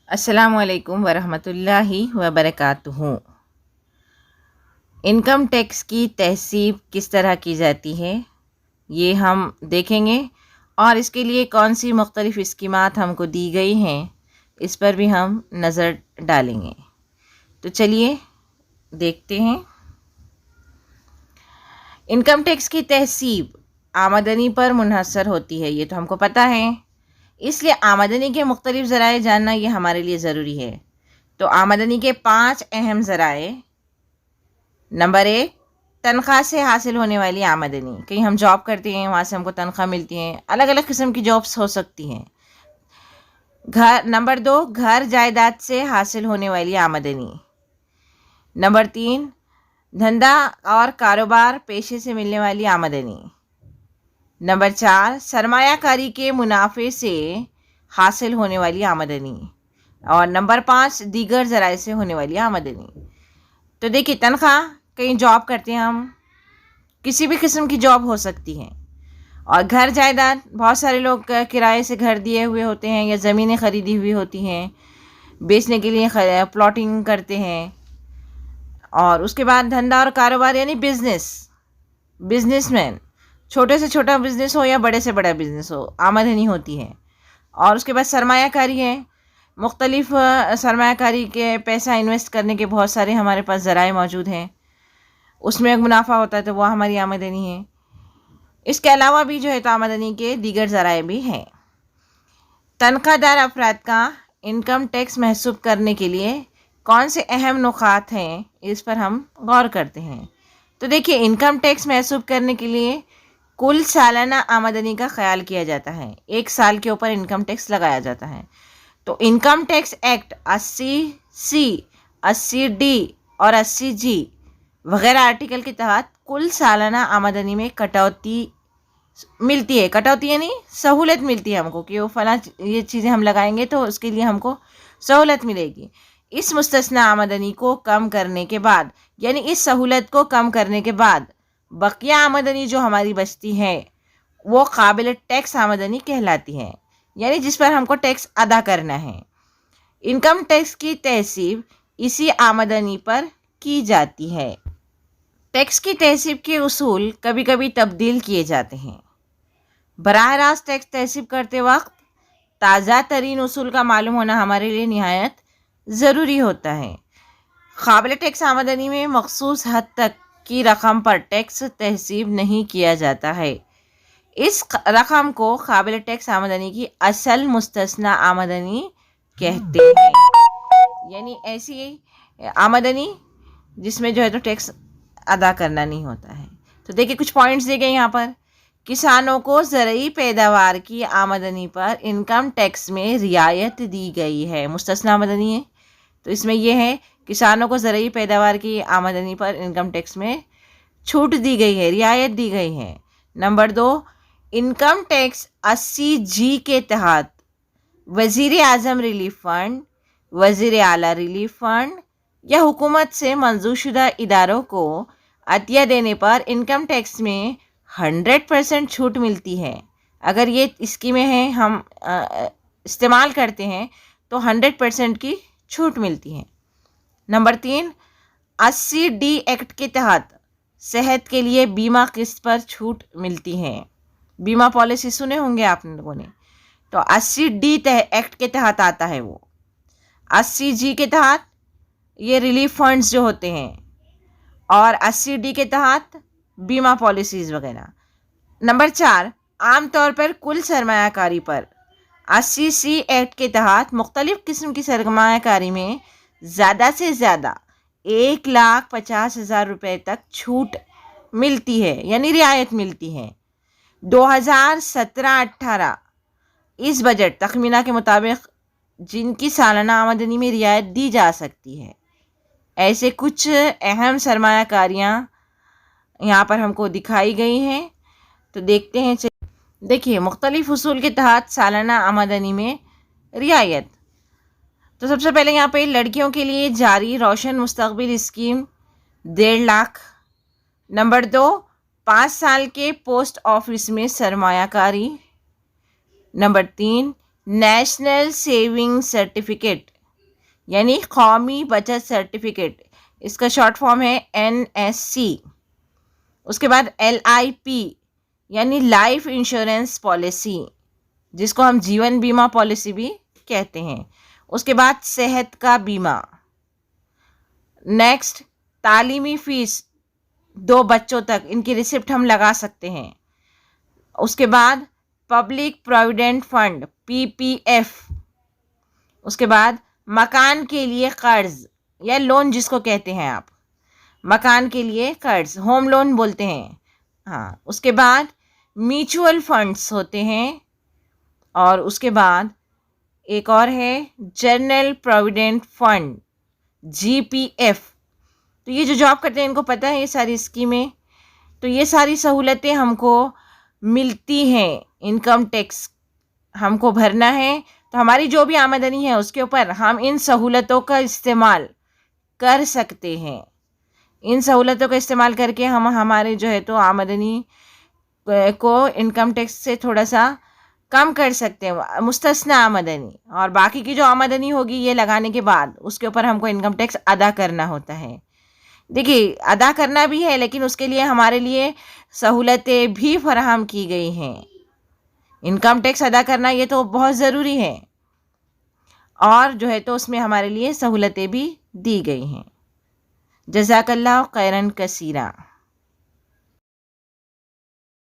अस्सलामुअलैकुम वरहमतुल्लाहि वबरकातुहू। Income tax की तहसीब किस तरह की जाती है ये हम देखेंगे, और इसके लिए कौन सी मुख्तलिफ़ स्कीमात हमको दी गई हैं इस पर भी हम नज़र डालेंगे। तो चलिए देखते हैं। इनकम टैक्स की तहसीब आमदनी पर मुनहसर होती है, ये तो हमको पता है। इसलिए आमदनी के मुख्तलिफ़ ज़राए जानना ये हमारे लिए ज़रूरी है। तो आमदनी के 5 अहम ज़राए। नंबर 1, तनख्वाह से हासिल होने वाली आमदनी। कहीं हम जॉब करते हैं, वहाँ से हमको तनख्वाह मिलती है। अलग अलग किस्म की जॉब्स हो सकती हैं। नंबर 2, घर जायदाद से हासिल होने वाली आमदनी। नंबर 3, धंधा और कारोबार पेशे से मिलने वाली आमदनी। नंबर 4, सरमायाकारी के मुनाफे से हासिल होने वाली आमदनी। और नंबर 5, दीगर ज़राए से होने वाली आमदनी। तो देखिए, तनख्वाह, कहीं जॉब करते हैं हम, किसी भी किस्म की जॉब हो सकती है। और घर जायदाद, बहुत सारे लोग किराए से घर दिए हुए होते हैं या ज़मीनें ख़रीदी हुई होती हैं, बेचने के लिए प्लॉटिंग करते हैं। और उसके बाद धंधा और कारोबार यानी बिजनेसमैन, छोटे से छोटा बिज़नेस हो या बड़े से बड़ा बिज़नेस हो, आमदनी होती है। और उसके बाद सरमायाकारी है। मुख्तलिफ़ सरमायाकारी के पैसा इन्वेस्ट करने के बहुत सारे हमारे पास ज़राए मौजूद हैं, उसमें एक मुनाफा होता है, तो वह हमारी आमदनी है। इसके अलावा भी जो है तो आमदनी के दीगर ज़राए भी हैं। तनख्वाहदार अफराद का इनकम टैक्स महसूब करने के लिए कौन से अहम नुकात हैं, इस पर हम गौर करते हैं। तो देखिए, इनकम टैक्स महसूब करने के लिए कुल सालाना आमदनी का ख्याल किया जाता है। एक साल के ऊपर इनकम टैक्स लगाया जाता है। तो income tax act 80C, 80D और 80G वगैरह आर्टिकल के तहत कुल सालाना आमदनी में कटौती मिलती है। कटौती यानी सहूलत मिलती है हमको, कि वो फला ये चीज़ें हम लगाएंगे तो उसके लिए हमको सहूलत मिलेगी। इस मुस्तस्ना आमदनी को कम करने के बाद, यानी इस सहूलत को कम करने के बाद बकिया आमदनी जो हमारी बचती है वो काबिल टैक्स आमदनी कहलाती है, यानी जिस पर हमको टैक्स अदा करना है। इनकम टैक्स की तहसीब इसी आमदनी पर की जाती है। टैक्स की तहसीब के उसूल कभी कभी तब्दील किए जाते हैं। बराह रास्त टैक्स तहसीब करते वक्त ताज़ा तरीन उसूल का मालूम होना हमारे लिए निहायत ज़रूरी होता है। काबिल टैक्स आमदनी में मखसूस हद तक की रकम पर टैक्स तहसीब नहीं किया जाता है। इस रकम को काबिल टैक्स आमदनी की असल मुस्तस्ना आमदनी कहते हैं, यानी ऐसी आमदनी जिसमें जो है तो टैक्स अदा करना नहीं होता है। तो देखिए, कुछ पॉइंट्स दिए गए यहाँ पर। किसानों को ज़रूरी पैदावार की आमदनी पर इनकम टैक्स में रियायत दी गई है। मुस्तस्ना आमदनी है, तो इसमें यह है, किसानों को ज़रूरी पैदावार की आमदनी पर इनकम टैक्स में छूट दी गई है, रियायत दी गई है। नंबर 2, इनकम टैक्स 80G के तहत वज़ीर आज़म रिलीफ फ़ंड, वज़ीर आला रिलीफ फ़ंड या हुकूमत से मंजूर शुदा इदारों को अतिया देने पर इनकम टैक्स में 100% छूट मिलती है। अगर ये स्कीमें हैं, हम इस्तेमाल करते हैं, तो 100% की छूट मिलती है। नंबर 3, 80D एक्ट के तहत सेहत के लिए बीमा किस्त पर छूट मिलती है। बीमा पॉलिसी सुने होंगे आप लोगों ने, तो 80D एक्ट के तहत आता है वो। 80G के तहत ये रिलीफ फंड्स जो होते हैं, और 80D के तहत बीमा पॉलिसीज़ वगैरह। नंबर 4, आम तौर पर कुल सरमायाकारी पर 80C एक्ट के तहत मुख्तलिफ़ किस्म की सरमायाकारी में ज़्यादा से ज़्यादा 1,50,000 रुपये तक छूट मिलती है, यानी रियायत मिलती है। 2017-18 इस बजट तखमीना के मुताबिक जिनकी सालाना आमदनी में रियायत दी जा सकती है, ऐसे कुछ अहम सरमायाकारियाँ यहाँ पर हमको दिखाई गई हैं। तो देखते हैं। देखिए, मुख्तलिफ़ उसूल के तहत सालाना आमदनी में रियायत। तो सबसे पहले यहाँ पे लड़कियों के लिए जारी रोशन मुस्तकबिल स्कीम 1.5 लाख। नंबर 2, 5 साल के पोस्ट ऑफिस में सरमायाकारी। नंबर 3, नेशनल सेविंग सर्टिफिकेट यानी कौमी बचत सर्टिफिकेट, इसका शॉर्ट फॉर्म है NSC। उसके बाद LIP यानी लाइफ इंश्योरेंस पॉलिसी, जिसको हम जीवन बीमा पॉलिसी भी कहते हैं। उसके बाद सेहत का बीमा। नेक्स्ट, तालीमी फ़ीस 2 बच्चों तक, इनकी रिसिप्ट हम लगा सकते हैं। उसके बाद पब्लिक प्रोविडेंट फंड PPF। उसके बाद मकान के लिए कर्ज या लोन, जिसको कहते हैं आप, मकान के लिए कर्ज, होम लोन बोलते हैं। हाँ, उसके बाद म्यूचुअल फंड्स होते हैं। और उसके बाद एक और है जनरल प्रोविडेंट फंड GPF। तो ये जो जॉब करते हैं इनको पता है ये सारी स्कीमें। तो ये सारी सहूलतें हमको मिलती हैं, इनकम टैक्स हमको भरना है, तो हमारी जो भी आमदनी है उसके ऊपर हम इन सहूलतों का इस्तेमाल कर सकते हैं। इन सहूलतों का इस्तेमाल करके हम हमारे जो है तो आमदनी को इनकम टैक्स से थोड़ा सा कम कर सकते हैं, मुस्तस्ना आमदनी, और बाकी की जो आमदनी होगी ये लगाने के बाद उसके ऊपर हमको इनकम टैक्स अदा करना होता है। देखिए, अदा करना भी है, लेकिन उसके लिए हमारे लिए सहूलतें भी फराहम की गई हैं। इनकम टैक्स अदा करना ये तो बहुत ज़रूरी है, और जो है तो उसमें हमारे लिए सहूलतें भी दी गई हैं। जज़ाकल्लाह खैरन कसीरा।